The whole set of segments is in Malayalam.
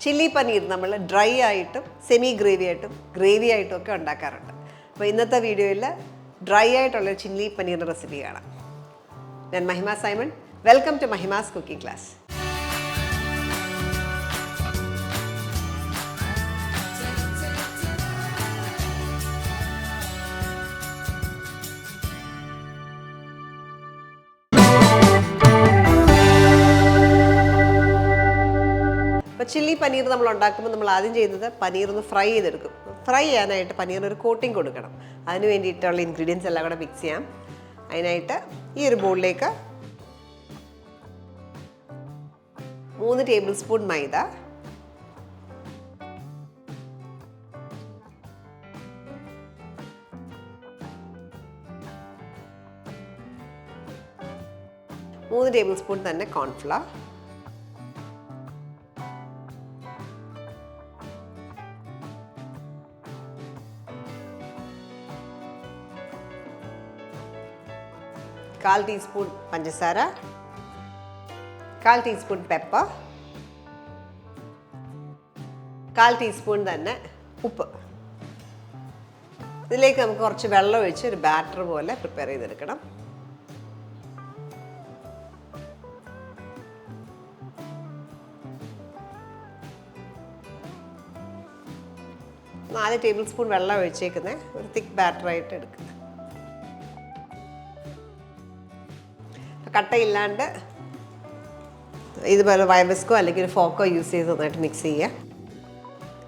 ചില്ലി പനീർ നമ്മൾ ഡ്രൈ ആയിട്ടും സെമി ഗ്രേവി ആയിട്ടും ഒക്കെ ഉണ്ടാക്കാറുണ്ട്. അപ്പോൾ ഇന്നത്തെ വീഡിയോയിൽ ഡ്രൈ ആയിട്ടുള്ള ചില്ലി പനീറിൻ്റെ റെസിപ്പി കാണാം. ഞാൻ Mahima Simon. Welcome to Mahima's cooking class. അപ്പോൾ ചില്ലി പനീർ നമ്മൾ ഉണ്ടാക്കുമ്പോൾ നമ്മൾ ആദ്യം ചെയ്യുന്നത് പനീർ ഒന്ന് ഫ്രൈ ചെയ്തെടുക്കും. ഫ്രൈ ചെയ്യാനായിട്ട് പനീറിന് ഒരു കോട്ടിങ് കൊടുക്കണം. അതിന് വേണ്ടിയിട്ടുള്ള ഇൻഗ്രീഡിയൻസ് എല്ലാം കൂടെ മിക്സ് ചെയ്യാം. അതിനായിട്ട് ഈ ഒരു ബൗളിലേക്ക് 3 ടേബിൾ സ്പൂൺ മൈദ, മൂന്ന് ടേബിൾ സ്പൂൺ തന്നെ കോൺഫ്ലവർ, കാൽ ടീസ്പൂൺ പഞ്ചസാര, കാൽ ടീസ്പൂൺ പെപ്പർ, കാൽ ടീസ്പൂൺ തന്നെ ഉപ്പ്. ഇതിലേക്ക് നമുക്ക് കുറച്ച് വെള്ളം ഒഴിച്ച് ഒരു ബാറ്റർ പോലെ പ്രിപ്പയർ ചെയ്തെടുക്കണം. നാല് ടേബിൾ സ്പൂൺ വെള്ളം ഒഴിച്ചേക്കുന്ന ഒരു തിക്ക് ബാറ്ററായിട്ട് എടുക്കുക. കട്ടയില്ലാണ്ട് ഇതുപോലെ വയബസ്കോ അല്ലെങ്കിൽ ഒരു ഫോക്കോ യൂസ് ചെയ്ത് നന്നായിട്ട് മിക്സ് ചെയ്യുക.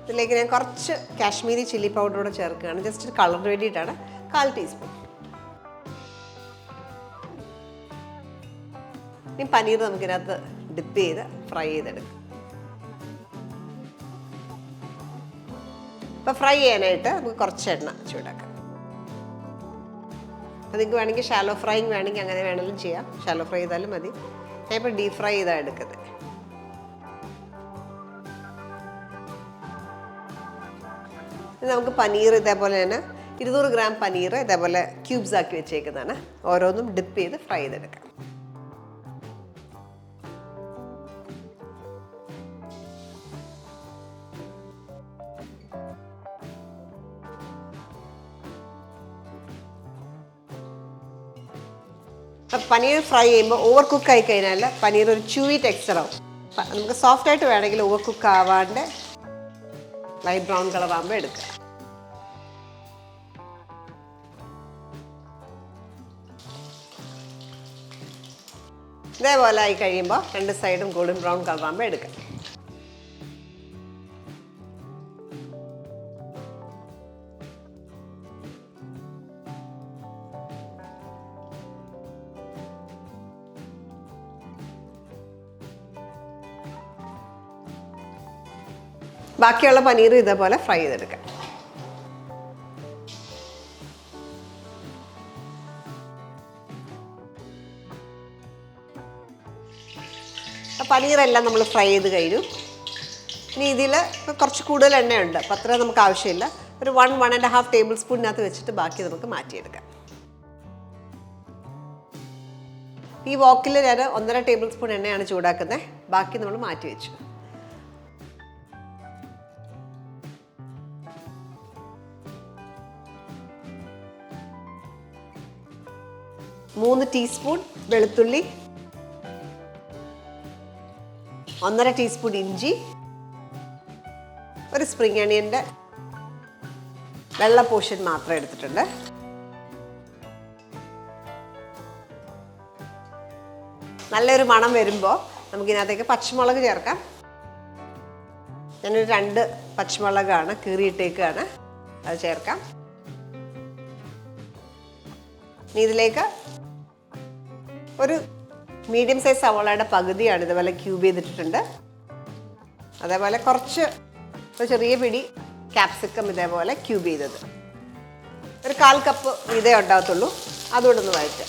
ഇതിലേക്ക് ഞാൻ കുറച്ച് കാശ്മീരി ചില്ലി പൗഡർ കൂടെ ചേർക്കുകയാണ്. ജസ്റ്റ് ഒരു കളറിന് വേണ്ടിയിട്ടാണ്. കാൽ ടീസ്പൂൺ. ഇനി പനീർ നമുക്കിതിനകത്ത് ഡിപ്പ് ചെയ്ത് ഫ്രൈ ചെയ്തെടുക്കാം. അപ്പോൾ ഫ്രൈ ചെയ്യാനായിട്ട് നമുക്ക് കുറച്ച് എണ്ണ ചൂടാക്കാം. അപ്പോൾ നിങ്ങൾക്ക് വേണമെങ്കിൽ ഷാലോ ഫ്രൈയിങ് വേണമെങ്കിൽ അങ്ങനെ വേണമെങ്കിലും ചെയ്യാം. ഷാലോ ഫ്രൈ ചെയ്താലും മതി. ഞാൻ ഇപ്പോൾ ഡീപ് ഫ്രൈ ചെയ്താണ് എടുക്കുന്നത്. നമുക്ക് പനീർ ഇതേപോലെ തന്നെ 200 ഗ്രാം പനീർ ഇതേപോലെ ക്യൂബ്സ് ആക്കി വെച്ചേക്കുന്നതാണ്. ഓരോന്നും ഡിപ്പ് ചെയ്ത് ഫ്രൈ ചെയ്തെടുക്കാം. പനീർ ഫ്രൈ ചെയ്യുമ്പോൾ ഓവർ കുക്ക് ആയി കഴിഞ്ഞാൽ പനീർ ഒരു ച്യൂയി ടെക്സ്ചർ ആവും. നമുക്ക് സോഫ്റ്റ് ആയിട്ട് വേണമെങ്കിൽ ഓവർ കുക്ക് ആവാണ്ട് ലൈറ്റ് ബ്രൗൺ കളർ ആകുമ്പോൾ എടുക്കുക. ഇതേപോലെ ആയി കഴിയുമ്പോൾ 2 സൈഡും ഗോൾഡൻ ബ്രൗൺ കളർ ആകുമ്പോൾ എടുക്കുക. ബാക്കിയുള്ള പനീർ ഇതേപോലെ ഫ്രൈ ചെയ്തെടുക്കാം. പനീറെല്ലാം നമ്മൾ ഫ്രൈ ചെയ്ത് കഴിഞ്ഞു. ഇനി ഇതിൽ കുറച്ച് കൂടുതൽ എണ്ണയുണ്ട്. അപ്പം അത്ര നമുക്ക് ആവശ്യമില്ല. ഒരു 1-1.5 ടേബിൾ സ്പൂണിനകത്ത് വെച്ചിട്ട് ബാക്കി നമുക്ക് മാറ്റിയെടുക്കാം. ഈ വോക്കിൽ ഞാൻ 1.5 ടേബിൾ സ്പൂൺ എണ്ണയാണ് ചൂടാക്കുന്നത്. ബാക്കി നമ്മൾ മാറ്റി വെച്ചു. മൂന്ന് ടീസ്പൂൺ വെളുത്തുള്ളി, 1.5 ടീസ്പൂൺ ഇഞ്ചി, ഒരു സ്പ്രിംഗ് അണിയൻ്റെ വെള്ള പോർഷൻ മാത്രം എടുത്തിട്ടുണ്ട്. നല്ലൊരു മണം വരുമ്പോൾ നമുക്കിതിനകത്തേക്ക് പച്ചമുളക് ചേർക്കാം. ഞാനൊരു 2 പച്ചമുളകാണ് കീറിയിട്ടേക്കാണ്, അത് ചേർക്കാം. ഇനി ഇതിലേക്ക് ഒരു മീഡിയം സൈസ് സവോളയുടെ പകുതിയാണ് ഇതുപോലെ ക്യൂബ് ചെയ്തിട്ടുണ്ട്. അതേപോലെ കുറച്ച് ഒരു ചെറിയ പിടി ക്യാപ്സിക്കം ഇതേപോലെ ക്യൂബ് ചെയ്തത്. ഒരു 1/4 കപ്പ് ഇതേ ഉണ്ടാകത്തുള്ളൂ. അതുകൊണ്ട് ഒന്ന് വഴറ്റുക.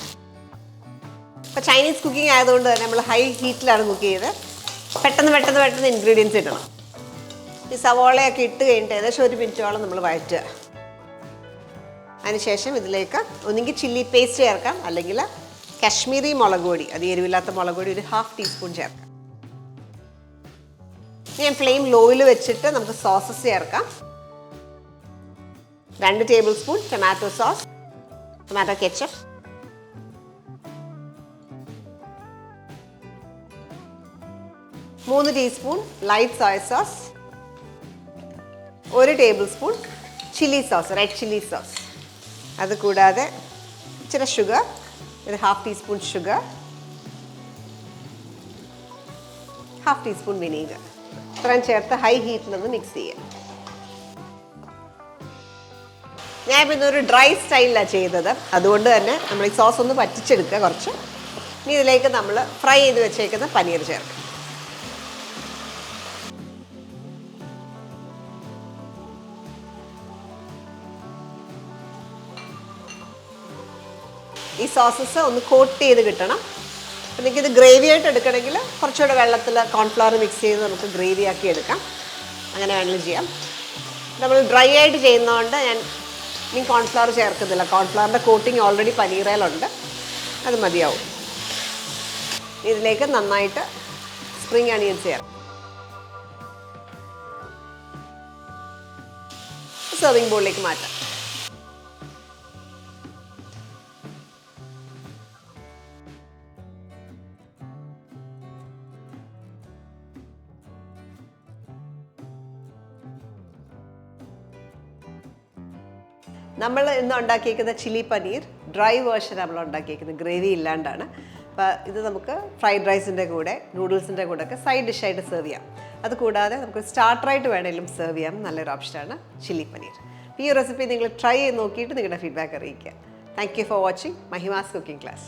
ഇപ്പോൾ ചൈനീസ് കുക്കിംഗ് ആയതുകൊണ്ട് തന്നെ നമ്മൾ ഹൈ ഹീറ്റിലാണ് കുക്ക് ചെയ്തത്. പെട്ടെന്ന് ഇൻഗ്രീഡിയൻസ് ഇടണം. ഈ സവോളയൊക്കെ ഇട്ട് കഴിഞ്ഞിട്ട് ഏകദേശം 1 മിനിറ്റോളം നമ്മൾ വഴറ്റുക. അതിനുശേഷം ഇതിലേക്ക് ഒന്നുകിൽ ചില്ലി പേസ്റ്റ് ചേർക്കാം, അല്ലെങ്കിൽ കാശ്മീരി മുളക് പൊടി, അത് എരിവില്ലാത്ത മുളക് പൊടി ഒരു 1/2 ടീസ്പൂൺ ചേർക്കാം. ഞാൻ ഫ്ലെയിം ലോയിൽ വെച്ചിട്ട് നമുക്ക് സോസസ് ചേർക്കാം. 2 table spoon tomato sauce, tomato ketchup, 3 teaspoon light soya sauce, 1 table spoon chilli sauce, red chilli sauce. അതുകൂടാതെ ഇച്ചിരി ഷുഗർ, ഒരു 1/2 ടീസ്പൂൺ ഷുഗർ, 1/2 ടീസ്പൂൺ വിനീഗർ. ഇത്രയും ചേർത്ത് ഹൈ ഹീറ്റിലൊന്ന് മിക്സ് ചെയ്യാം. ഞാൻ പിന്നെ ഒരു ഡ്രൈ സ്റ്റൈലിലാണ് ചെയ്തത്, അതുകൊണ്ട് തന്നെ നമ്മൾ ഈ സോസ് ഒന്ന് പറ്റിച്ചെടുക്കുക കുറച്ച്. ഇനി ഇതിലേക്ക് നമ്മൾ ഫ്രൈ ചെയ്ത് വെച്ചേക്കുന്ന പനീർ ചേർക്കാം. ഈ സോസസ് ഒന്ന് കോട്ട് ചെയ്ത് കിട്ടണം. അപ്പം നിങ്ങൾക്കിത് ഗ്രേവി ആയിട്ട് എടുക്കണമെങ്കിൽ കുറച്ചുകൂടെ വെള്ളത്തിൽ കോൺഫ്ലവർ മിക്സ് ചെയ്ത് നമുക്ക് ഗ്രേവി ആക്കി എടുക്കാം. അങ്ങനെ വേണമെങ്കിലും ചെയ്യാം. നമ്മൾ ഡ്രൈ ആയിട്ട് ചെയ്യുന്നതുകൊണ്ട് ഞാൻ ഇനി കോൺഫ്ലവർ ചേർക്കുന്നില്ല. കോൺഫ്ലവറിൻ്റെ കോട്ടിങ് ഓൾറെഡി പനീറയിലുണ്ട്, അത് മതിയാവും. ഇതിലേക്ക് നന്നായിട്ട് സ്പ്രിംഗ് അണിയൻസ് ചേർക്കാം. സെർവിങ് ബോളിലേക്ക് മാറ്റാം. നമ്മൾ ഇന്ന് ഉണ്ടാക്കിയിരിക്കുന്ന ചില്ലി പനീർ ഡ്രൈ വേർഷൻ നമ്മൾ ഉണ്ടാക്കിയിരിക്കുന്നത്, ഗ്രേവി ഇല്ലാണ്ടാണ്. അപ്പോൾ ഇത് നമുക്ക് ഫ്രൈഡ് റൈസിൻ്റെ കൂടെ, നൂഡിൽസിൻ്റെ കൂടെ ഒക്കെ സൈഡ് ഡിഷായിട്ട് സെർവ് ചെയ്യാം. അതുകൂടാതെ നമുക്ക് സ്റ്റാർട്ടറായിട്ട് വേണമെങ്കിലും സെർവ് ചെയ്യാം. നല്ലൊരു ഓപ്ഷനാണ് ചില്ലി പനീർ. ഈ റെസിപ്പി നിങ്ങൾ ട്രൈ ചെയ്ത് നോക്കിയിട്ട് നിങ്ങളുടെ ഫീഡ്ബാക്ക് അറിയിക്കുക. Thank you for watching Mahima's cooking class.